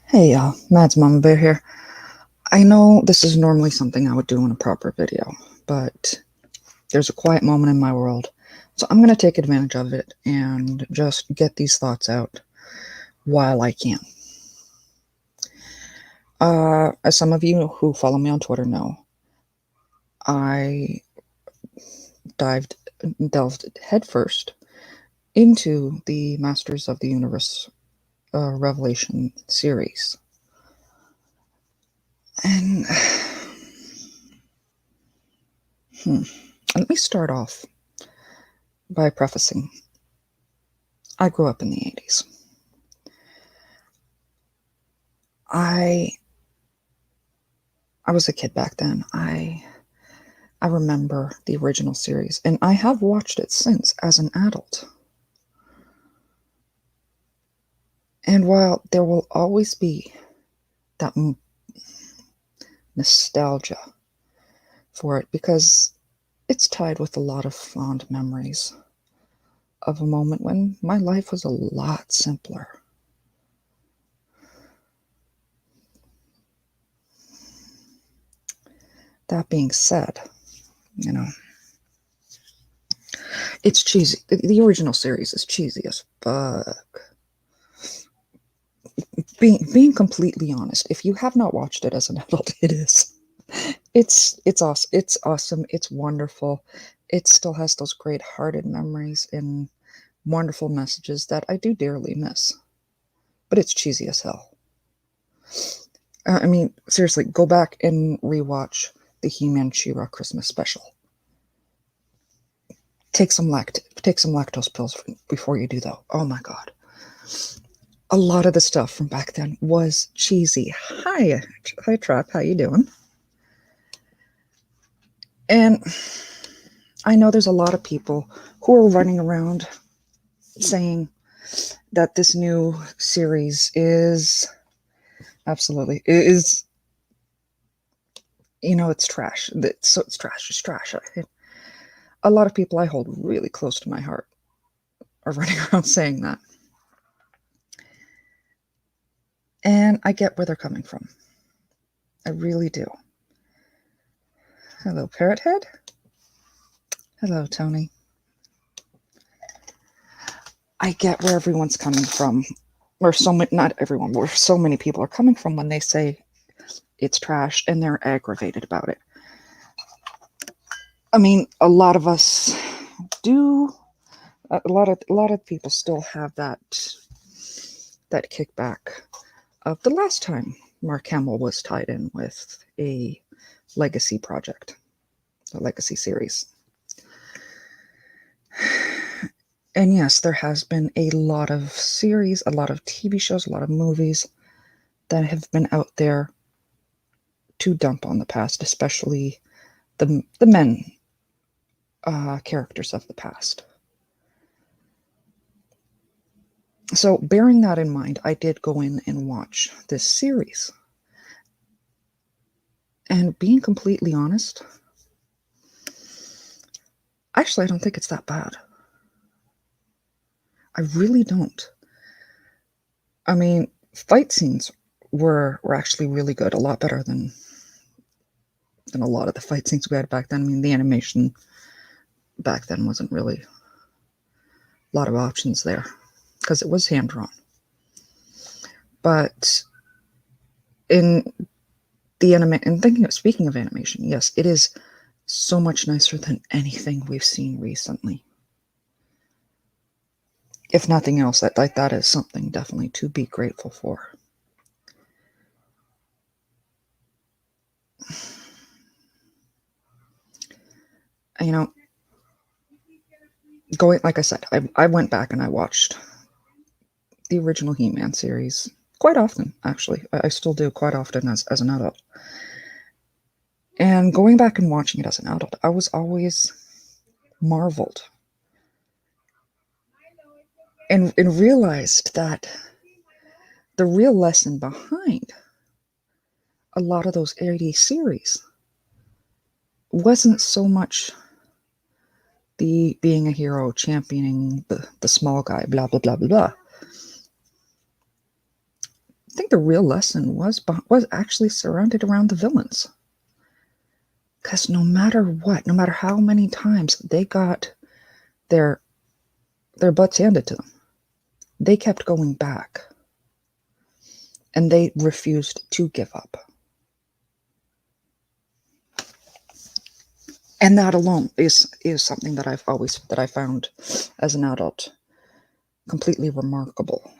Hey y'all, Mads Mama Bear here. I know this is normally something I would do in a proper video, but there's a quiet moment in my world, so I'm going to take advantage of it and just get these thoughts out while I can. As some of you who follow me on Twitter know, I delved headfirst into the Masters of the Universe Revelation series. And let me start off by prefacing I grew up in the 80s. I was a kid back then. I remember the original series, and I have watched it since as an adult. And while there will always be that nostalgia for it, because it's tied with a lot of fond memories of a moment when my life was a lot simpler. That being said, you know, it's cheesy. The original series is cheesy as fuck. Being completely honest, if you have not watched it as an adult, it is. It's awesome. It's awesome. It's wonderful. It still has those great hearted memories and wonderful messages that I do dearly miss. But it's cheesy as hell. I mean, seriously, go back and rewatch the He-Man She-Ra Christmas special. Take some lactose pills before you do though. Oh my god. A lot of the stuff from back then was cheesy. Hi Trap, how you doing? And I know there's a lot of people who are running around saying that this new series is absolutely is it's trash. It's trash. It's trash. A lot of people I hold really close to my heart are running around saying that, and I get where they're coming from. I really do. Hello, Parrot Head. Hello, Tony. I get where everyone's coming from, or not everyone, where so many people are coming from when they say it's trash and they're aggravated about it. I mean, a lot of us do. A lot of people still have that kickback of the last time Mark Hamill was tied in with a legacy project, a legacy series. And yes, there has been a lot of series, a lot of TV shows, a lot of movies that have been out there to dump on the past, especially the men characters of the past. So, bearing that in mind, I did go in and watch this series. And being completely honest, actually, I don't think it's that bad. I really don't. I mean, fight scenes were actually really good, a lot better than a lot of the fight scenes we had back then. I mean, the animation back then wasn't really a lot of options there because it was hand drawn. But in the anime, and speaking of animation, yes, it is so much nicer than anything we've seen recently. If nothing else, that is something definitely to be grateful for. You know, like I said, I went back and I watched the original He-Man series quite often, actually. I still do quite often as an adult. And going back and watching it as an adult, I was always marveled and realized that the real lesson behind a lot of those 80s series wasn't so much the being a hero, championing the small guy, blah, blah, blah, blah, blah. think the real lesson was actually surrounded around the villains. Because no matter what, no matter how many times they got their butts handed to them, they kept going back. And they refused to give up. And that alone is something that I found as an adult completely remarkable.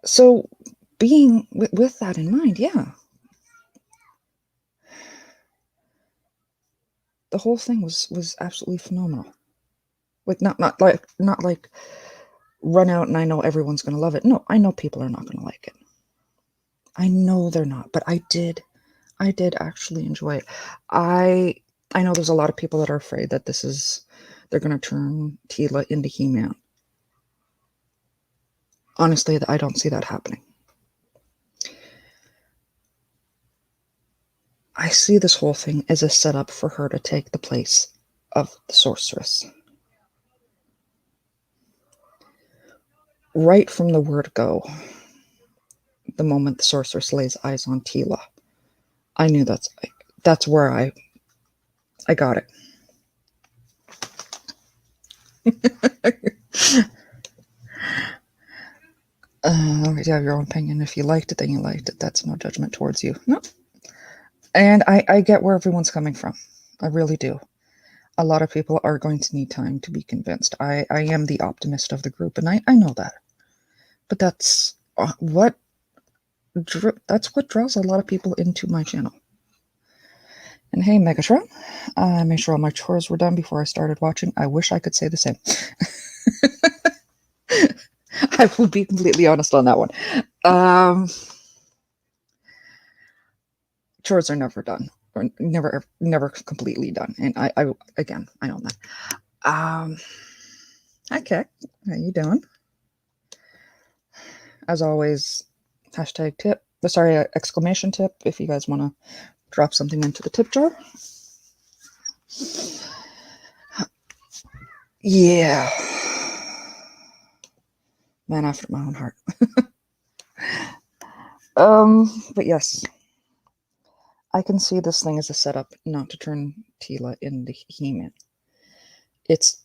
So being with that in mind, yeah, the whole thing was absolutely phenomenal. Like not like run out and I know everyone's going to love it. No, I know people are not going to like it. I know they're not, but I did actually enjoy it. I know there's a lot of people that are afraid that they're going to turn Teela into He-Man. Honestly, I don't see that happening. I see this whole thing as a setup for her to take the place of the sorceress. Right from the word go, the moment the sorceress lays eyes on Teela, I knew that's where I got it. You have your own opinion. If you liked it, then you liked it. That's no judgment towards you. No. And I get where everyone's coming from. I really do. A lot of people are going to need time to be convinced. I am the optimist of the group, and I know that. But that's what draws a lot of people into my channel. And hey, Megatron, I made sure all my chores were done before I started watching. I wish I could say the same. I will be completely honest on that one. Chores are never done, or never completely done. And I again, I own that. Okay, how you doing? As always, hashtag tip. Sorry, exclamation tip. If you guys want to drop something into the tip jar. Yeah. Man after my own heart. But yes, I can see this thing as a setup not to turn Teela into He-Man. It's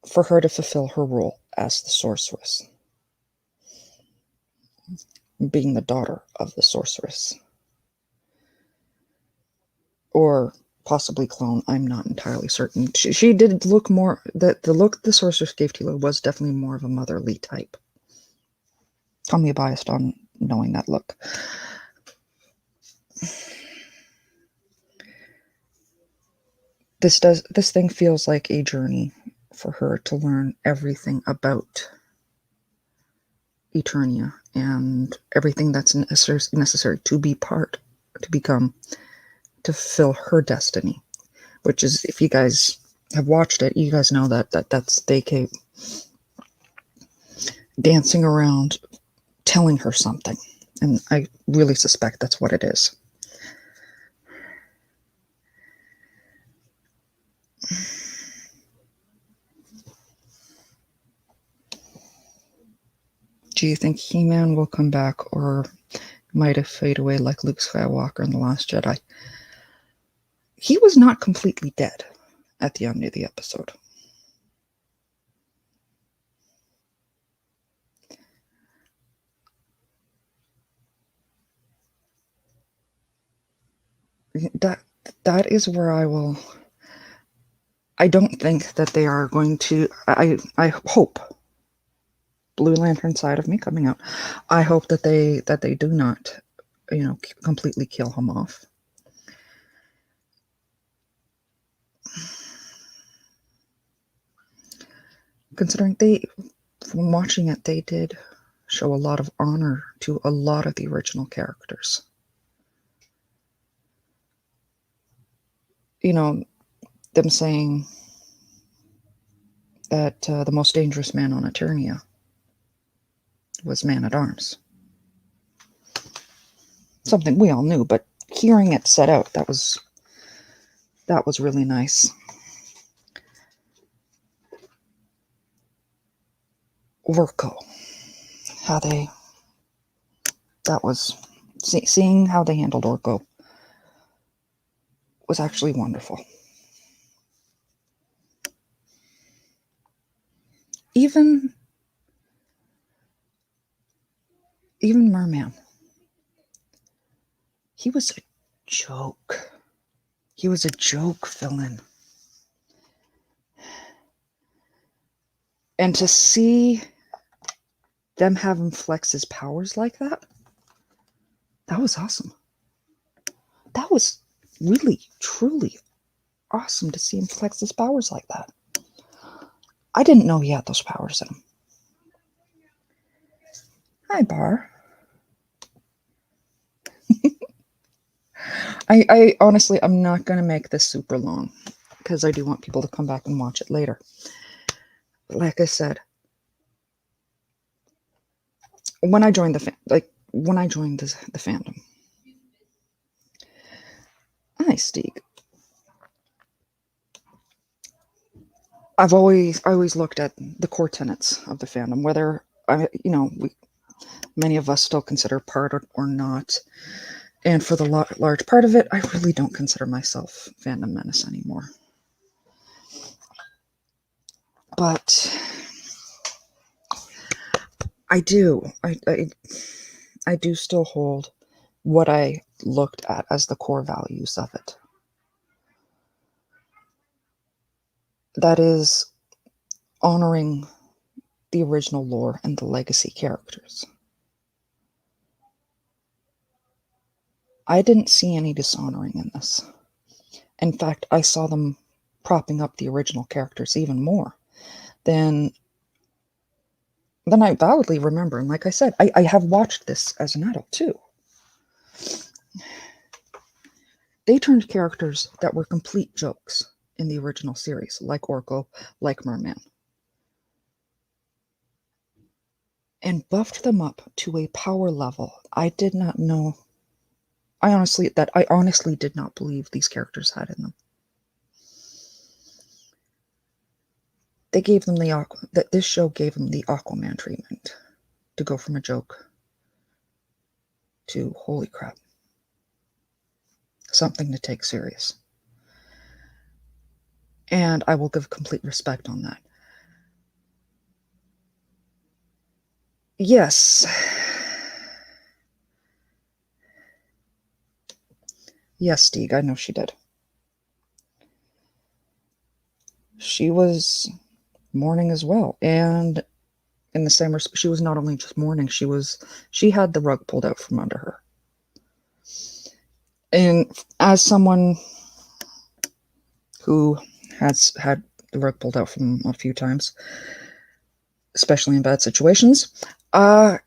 for her to fulfill her role as the sorceress, being the daughter of the sorceress. Or possibly clone, I'm not entirely certain. She did look more, the look the sorceress gave Teela was definitely more of a motherly type. Call me biased on knowing that look. This thing feels like a journey for her to learn everything about Eternia and everything that's necessary to fulfill her destiny. Which is, if you guys have watched it, you guys know that's DK dancing around telling her something. And I really suspect that's what it is. Do you think He-Man will come back, or might it fade away like Luke Skywalker in The Last Jedi? He was not completely dead at the end of the episode. That is where I don't think that they are going to. I hope, Blue Lantern side of me coming out, I hope that they do not, completely kill him off. Considering from watching it, they did show a lot of honor to a lot of the original characters. Them saying that the most dangerous man on Eternia was Man-at-Arms. Something we all knew, but hearing it set out, that was really nice. Orko, how they, that was, seeing how they handled Orko was actually wonderful. Even Merman, he was a joke. He was a joke villain. And to see them have him flex his powers like that, that was awesome. That was really, truly awesome to see him flex his powers like that. I didn't know he had those powers in him. Hi, Bar. I honestly, I'm not going to make this super long because I do want people to come back and watch it later. Like I said, when I joined the fandom. Hi, Steve. I always looked at the core tenets of the fandom, whether many of us still consider part or not. And for the large part of it, I really don't consider myself fandom menace anymore. But I do. I do still hold what I looked at as the core values of it. That is honoring the original lore and the legacy characters. I didn't see any dishonoring in this. In fact, I saw them propping up the original characters even more than I validly remember. And like I said, I have watched this as an adult too. They turned characters that were complete jokes in the original series, like Orko, like Merman, and buffed them up to a power level I did not know. I honestly did not believe these characters had in them. They gave them this show gave them the Aquaman treatment, to go from a joke to holy crap, something to take serious. And I will give complete respect on that. Yes. Yes, Stieg, I know she did. She was mourning as well. And in the same respect, she was not only just mourning, she had the rug pulled out from under her. And as someone who has had the rug pulled out from a few times, especially in bad situations, I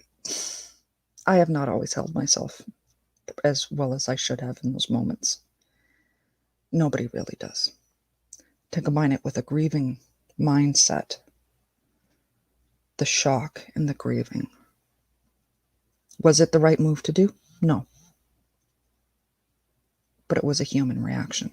have not always held myself as well as I should have in those moments. Nobody really does. To combine it with a grieving mindset, the shock and the grieving. Was it the right move to do? No. But it was a human reaction.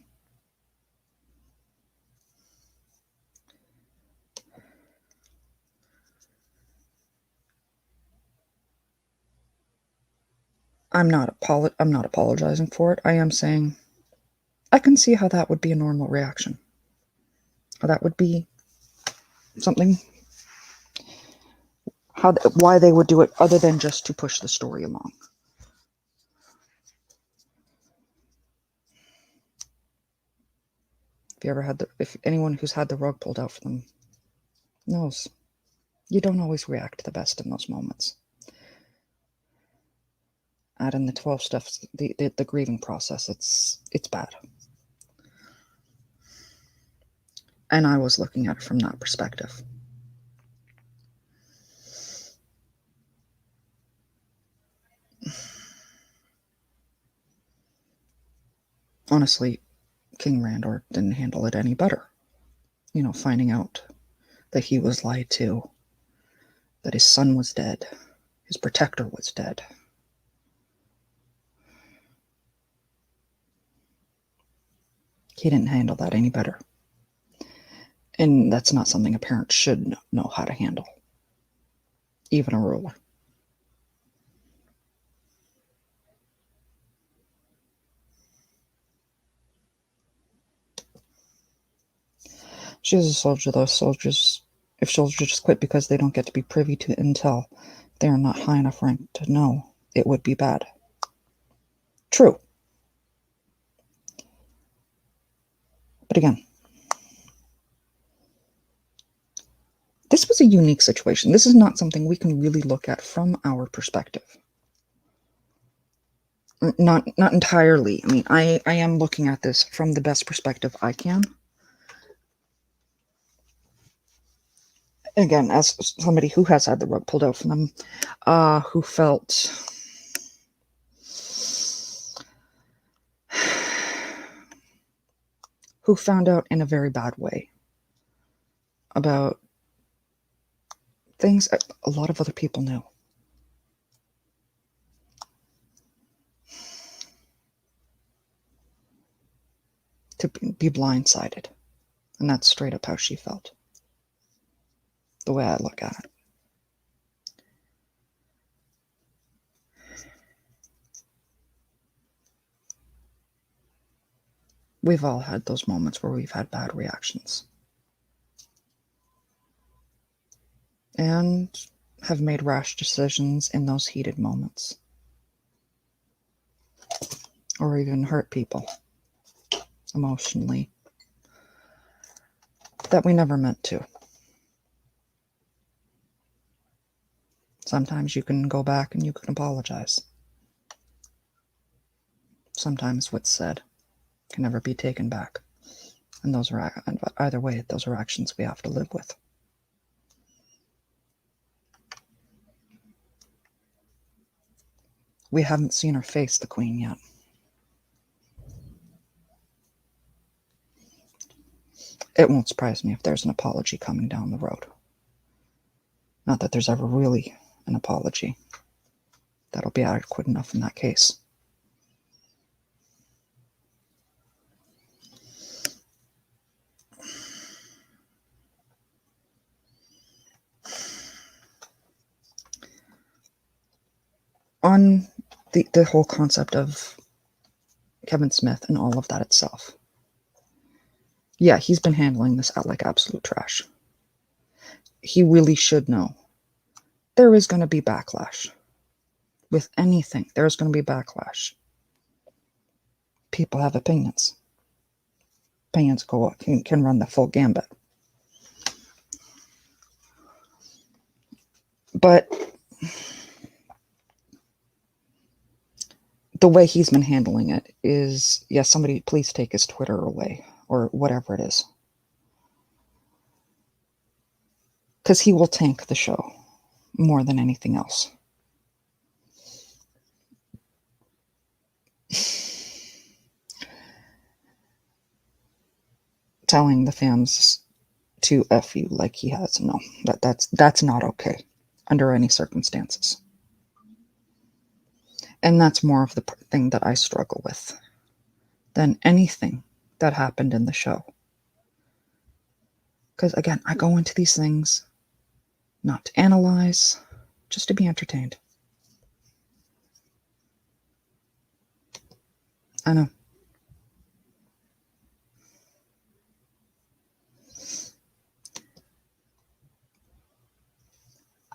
I'm not apologizing for it. I am saying I can see how that would be a normal reaction. That would be something, why they would do it other than just to push the story along. If anyone who's had the rug pulled out for them knows, you don't always react the best in those moments. Add in the 12 steps, the grieving process, it's bad. And I was looking at it from that perspective. Honestly, King Randor didn't handle it any better. Finding out that he was lied to, that his son was dead, his protector was dead. He didn't handle that any better. And that's not something a parent should know how to handle. even a ruler. She is a soldier, though. If soldiers just quit because they don't get to be privy to intel, they are not high enough rank to know, it would be bad. True. But again, this was a unique situation. This is not something we can really look at from our perspective. Not entirely. I mean, I am looking at this from the best perspective I can. Again, as somebody who has had the rug pulled out from them, who found out in a very bad way about things a lot of other people knew. To be blindsided. And that's straight up how she felt. The way I look at it. We've all had those moments where we've had bad reactions. And have made rash decisions in those heated moments. Or even hurt people emotionally that we never meant to. Sometimes you can go back and you can apologize. Sometimes what's said can never be taken back. And either way, those are actions we have to live with. We haven't seen her face the Queen yet. It won't surprise me if there's an apology coming down the road. Not that there's ever really an apology. That'll be adequate enough in that case. On the whole concept of Kevin Smith and all of that itself. Yeah, he's been handling this out like absolute trash. He really should know. There is going to be backlash. With anything, there's going to be backlash. People have opinions. Opinions can run the full gambit. But the way he's been handling it is, yes, somebody please take his Twitter away or whatever it is. Because he will tank the show more than anything else. Telling the fans to F you like he has. No, that's not okay under any circumstances. And that's more of the thing that I struggle with than anything that happened in the show. Because again, I go into these things not to analyze, just to be entertained. I know.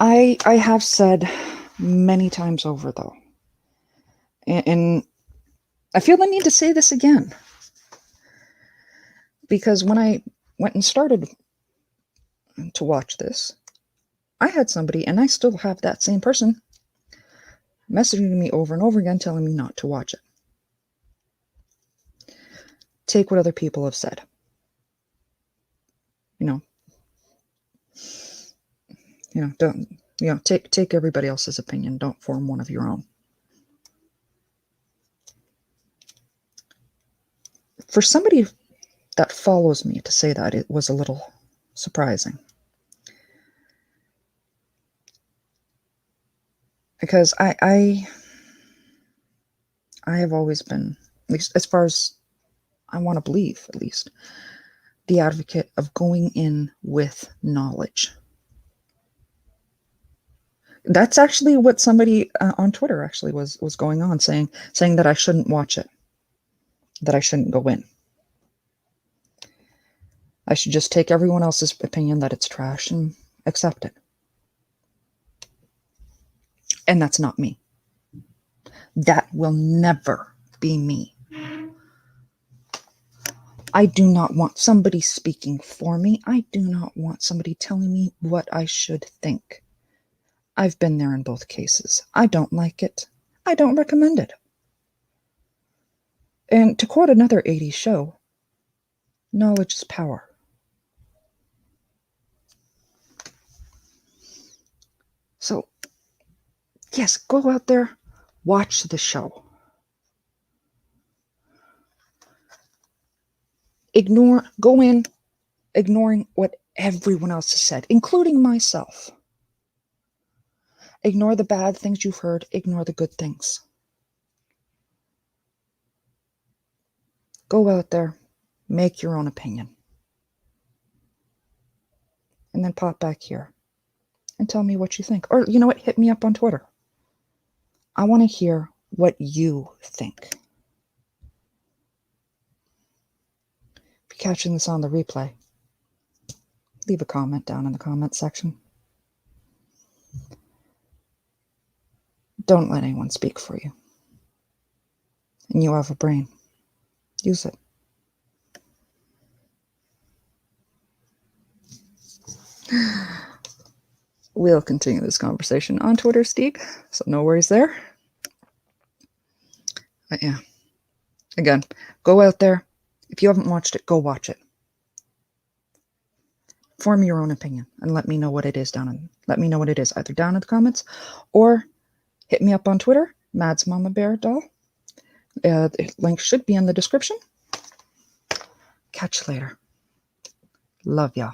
I have said many times over, though, and I feel the need to say this again, because when I went and started to watch this, I had somebody, and I still have that same person, messaging me over and over again telling me not to watch it. Take what other people have said. Don't, take everybody else's opinion. Don't form one of your own. For somebody that follows me to say that, it was a little surprising. Because I have always been, at least as far as I want to believe, at least, the advocate of going in with knowledge. That's actually what somebody on Twitter actually was going on, saying that I shouldn't watch it, that I shouldn't go in. I should just take everyone else's opinion that it's trash and accept it. And that's not me. That will never be me. I do not want somebody speaking for me. I do not want somebody telling me what I should think. I've been there in both cases. I don't like it. I don't recommend it. And to quote another 80s show, knowledge is power. So, yes, go out there, watch the show. Go in ignoring what everyone else has said, including myself. Ignore the bad things you've heard, ignore the good things. Go out there, make your own opinion. And then pop back here and tell me what you think. Or, you know what? Hit me up on Twitter. I want to hear what you think. If you're catching this on the replay, leave a comment down in the comment section. Don't let anyone speak for you. And you have a brain. Use it. We'll continue this conversation on Twitter, Stieg, so no worries there. But yeah, again, go out there. If you haven't watched it, go watch it. Form your own opinion and let me know what it is let me know what it is either down in the comments or hit me up on Twitter, Mads Mama Bear Doll. The link should be in the description. Catch you later. Love y'all.